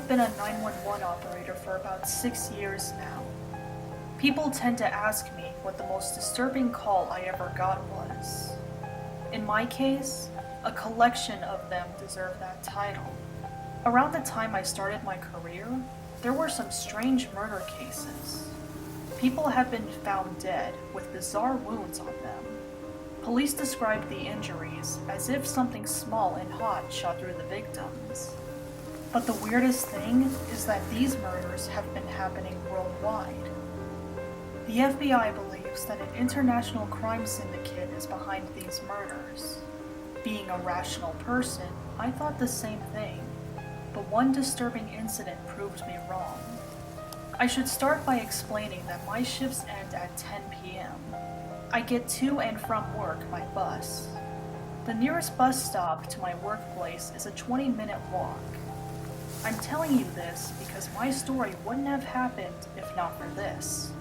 have been a 911 operator for about 6 years now. People tend to ask me what the most disturbing call I ever got was. In my case, a collection of them deserve that title. Around the time I started my career, there were some strange murder cases. People have been found dead with bizarre wounds on them. Police described the injuries as if something small and hot shot through the victims. But the weirdest thing is that these murders have been happening worldwide. The FBI believes that an international crime syndicate is behind these murders. Being a rational person, I thought the same thing, but one disturbing incident proved me wrong. I should start by explaining that my shifts end at 10 p.m. I get to and from work by bus. The nearest bus stop to my workplace is a 20-minute walk. I'm telling you this because my story wouldn't have happened if not for this.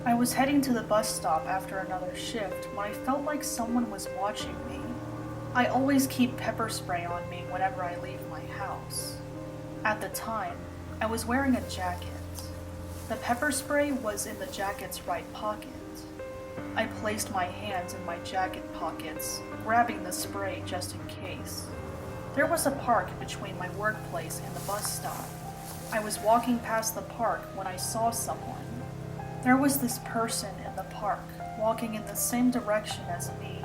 I was heading to the bus stop after another shift when I felt like someone was watching me. I always keep pepper spray on me whenever I leave my house. At the time, I was wearing a jacket. The pepper spray was in the jacket's right pocket. I placed my hands in my jacket pockets, grabbing the spray just in case. There was a park between my workplace and the bus stop. I was walking past the park when I saw someone. There was this person in the park, walking in the same direction as me.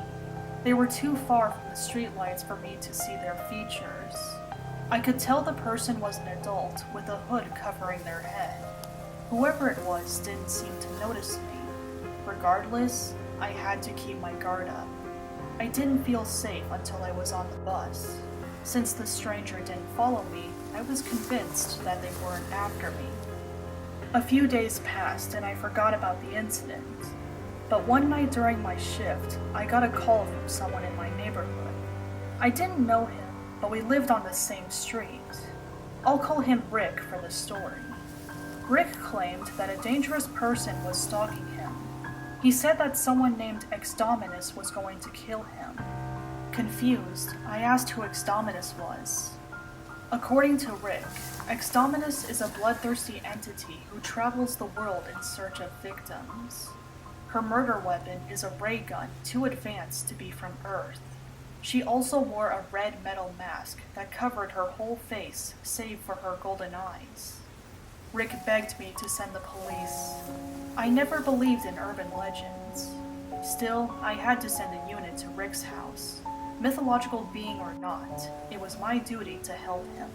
They were too far from the streetlights for me to see their features. I could tell the person was an adult with a hood covering their head. Whoever it was didn't seem to notice me. Regardless, I had to keep my guard up. I didn't feel safe until I was on the bus. Since the stranger didn't follow me, I was convinced that they weren't after me. A few days passed and I forgot about the incident. But one night during my shift, I got a call from someone in my neighborhood. I didn't know him, but we lived on the same street. I'll call him Rick for the story. Rick claimed that a dangerous person was stalking him. He said that someone named Ex Dominus was going to kill him. Confused, I asked who Ex Dominus was. According to Rick, Ex Dominus is a bloodthirsty entity who travels the world in search of victims. Her murder weapon is a ray gun too advanced to be from Earth. She also wore a red metal mask that covered her whole face save for her golden eyes. Rick begged me to send the police. I never believed in urban legends. Still, I had to send a unit to Rick's house. Mythological being or not, it was my duty to help him.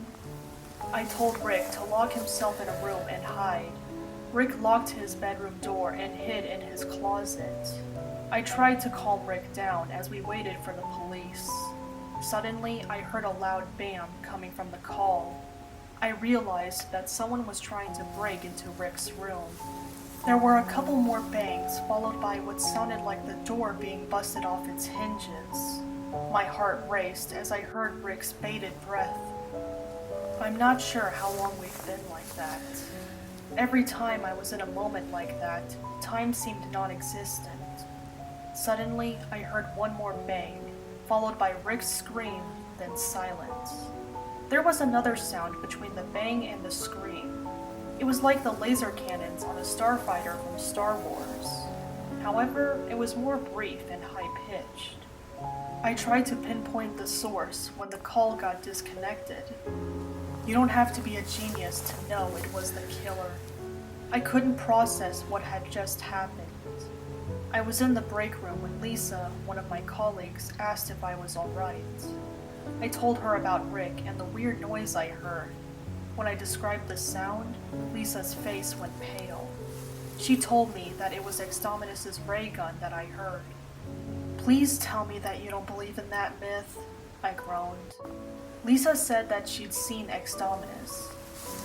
I told Rick to lock himself in a room and hide. Rick locked his bedroom door and hid in his closet. I tried to calm Rick down as we waited for the police. Suddenly, I heard a loud bam coming from the call. I realized that someone was trying to break into Rick's room. There were a couple more bangs, followed by what sounded like the door being busted off its hinges. My heart raced as I heard Rick's bated breath. I'm not sure how long we've been like that. Every time I was in a moment like that, time seemed non-existent. Suddenly, I heard one more bang, followed by Rick's scream, then silence. There was another sound between the bang and the scream. It was like the laser cannons on a starfighter from Star Wars. However, it was more brief and high-pitched. I tried to pinpoint the source when the call got disconnected. You don't have to be a genius to know it was the killer. I couldn't process what had just happened. I was in the break room when Lisa, one of my colleagues, asked if I was alright. I told her about Rick and the weird noise I heard. When I described the sound, Lisa's face went pale. She told me that it was Exdominus' ray gun that I heard. Please tell me that you don't believe in that myth, I groaned. Lisa said that she'd seen Ex Dominus.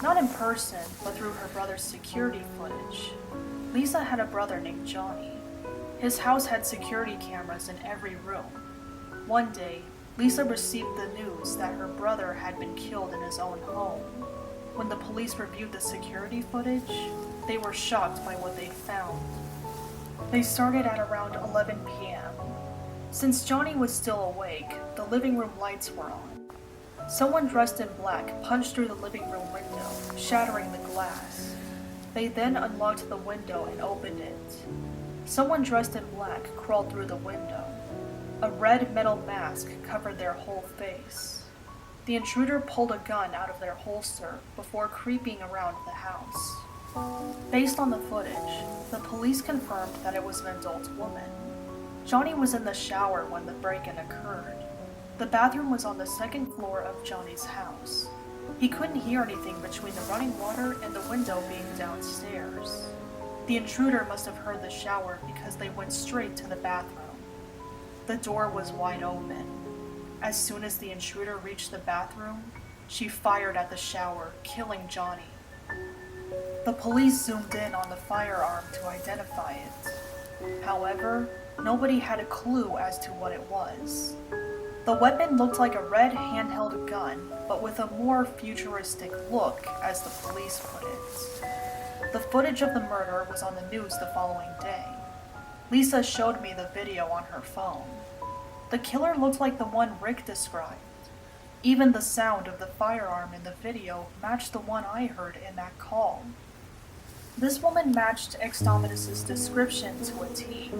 Not in person, but through her brother's security footage. Lisa had a brother named Johnny. His house had security cameras in every room. One day, Lisa received the news that her brother had been killed in his own home. When the police reviewed the security footage, they were shocked by what they found. They started at around 11 p.m. Since Johnny was still awake, the living room lights were on. Someone dressed in black punched through the living room window, shattering the glass. They then unlocked the window and opened it. Someone dressed in black crawled through the window. A red metal mask covered their whole face. The intruder pulled a gun out of their holster before creeping around the house. Based on the footage, the police confirmed that it was an adult woman. Johnny was in the shower when the break-in occurred. The bathroom was on the second floor of Johnny's house. He couldn't hear anything between the running water and the window being downstairs. The intruder must have heard the shower because they went straight to the bathroom. The door was wide open. As soon as the intruder reached the bathroom, she fired at the shower, killing Johnny. The police zoomed in on the firearm to identify it. However, nobody had a clue as to what it was. The weapon looked like a red handheld gun, but with a more futuristic look, as the police put it. The footage of the murder was on the news the following day. Lisa showed me the video on her phone. The killer looked like the one Rick described. Even the sound of the firearm in the video matched the one I heard in that call. This woman matched Ex Dominus' description to a T,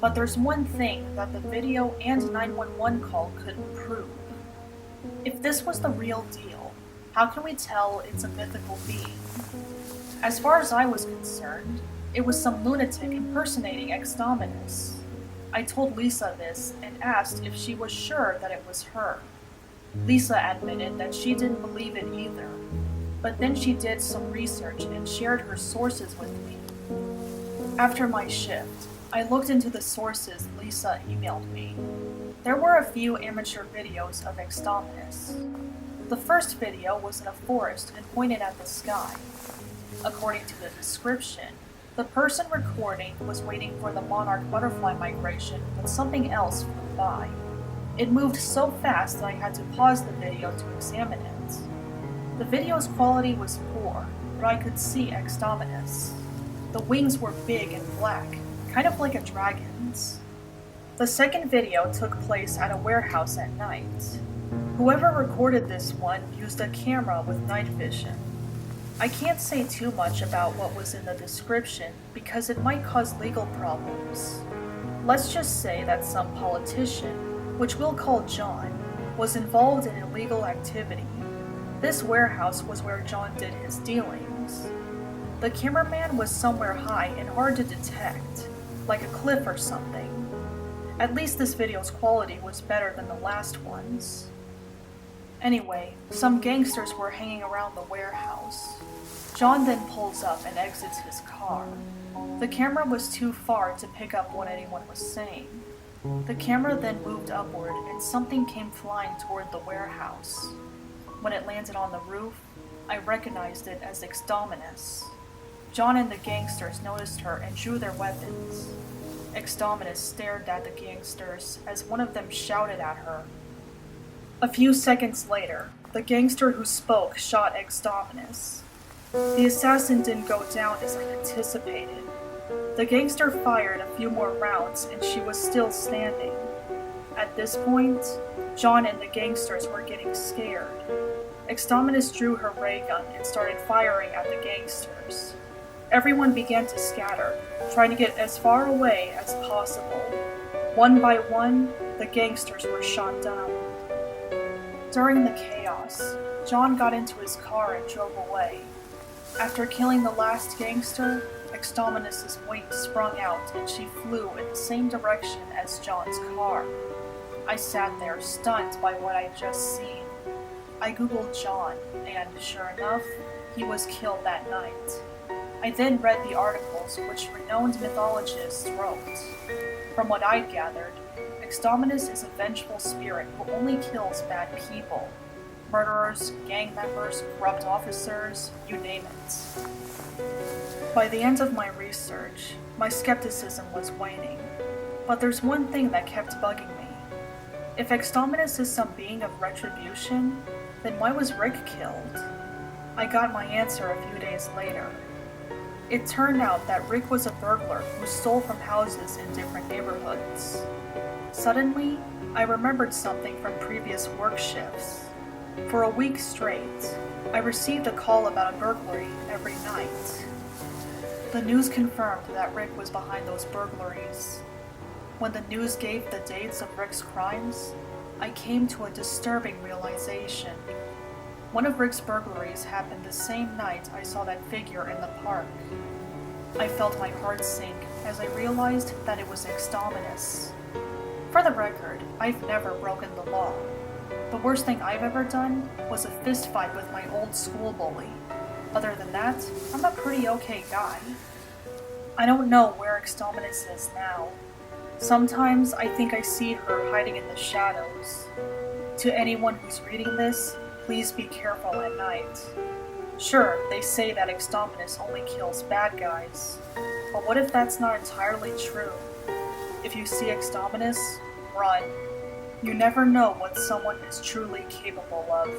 but there's one thing that the video and 911 call couldn't prove. If this was the real deal, how can we tell it's a mythical being? As far as I was concerned, it was some lunatic impersonating Ex Dominus. I told Lisa this and asked if she was sure that it was her. Lisa admitted that she didn't believe it either, but then she did some research and shared her sources with me. After my shift, I looked into the sources Lisa emailed me. There were a few amateur videos of Ex Dominus. The first video was in a forest and pointed at the sky. According to the description, the person recording was waiting for the monarch butterfly migration when something else flew by. It moved so fast that I had to pause the video to examine it. The video's quality was poor, but I could see Ex Dominus. The wings were big and black, kind of like a dragon's. The second video took place at a warehouse at night. Whoever recorded this one used a camera with night vision. I can't say too much about what was in the description because it might cause legal problems. Let's just say that some politician, which we'll call John, was involved in illegal activity. This warehouse was where John did his dealings. The cameraman was somewhere high and hard to detect, like a cliff or something. At least this video's quality was better than the last one's. Anyway, some gangsters were hanging around the warehouse. John then pulls up and exits his car. The camera was too far to pick up what anyone was saying. The camera then moved upward and something came flying toward the warehouse. When it landed on the roof, I recognized it as Ex Dominus. John and the gangsters noticed her and drew their weapons. Ex Dominus stared at the gangsters as one of them shouted at her. A few seconds later, the gangster who spoke shot Ex Dominus. The assassin didn't go down as I anticipated. The gangster fired a few more rounds and she was still standing. At this point, John and the gangsters were getting scared. Ex Dominus drew her ray gun and started firing at the gangsters. Everyone began to scatter, trying to get as far away as possible. One by one, the gangsters were shot down. During the chaos, John got into his car and drove away. After killing the last gangster, Ex Dominus' wings sprung out and she flew in the same direction as John's car. I sat there, stunned by what I'd just seen. I googled John, and sure enough, he was killed that night. I then read the articles which renowned mythologists wrote. From what I'd gathered, Ex Dominus is a vengeful spirit who only kills bad people. Murderers, gang members, corrupt officers, you name it. By the end of my research, my skepticism was waning. But there's one thing that kept bugging me. If Ex Dominus is some being of retribution, then why was Rick killed? I got my answer a few days later. It turned out that Rick was a burglar who stole from houses in different neighborhoods. Suddenly, I remembered something from previous work shifts. For a week straight, I received a call about a burglary every night. The news confirmed that Rick was behind those burglaries. When the news gave the dates of Rick's crimes, I came to a disturbing realization. One of Rick's burglaries happened the same night I saw that figure in the park. I felt my heart sink as I realized that it was Ex Dominus. For the record, I've never broken the law. The worst thing I've ever done was a fist fight with my old school bully. Other than that, I'm a pretty okay guy. I don't know where Ex Dominus is now. Sometimes I think I see her hiding in the shadows. To anyone who's reading this, please be careful at night. Sure, they say that Ex Dominus only kills bad guys, but what if that's not entirely true? If you see Ex Dominus, run. You never know what someone is truly capable of.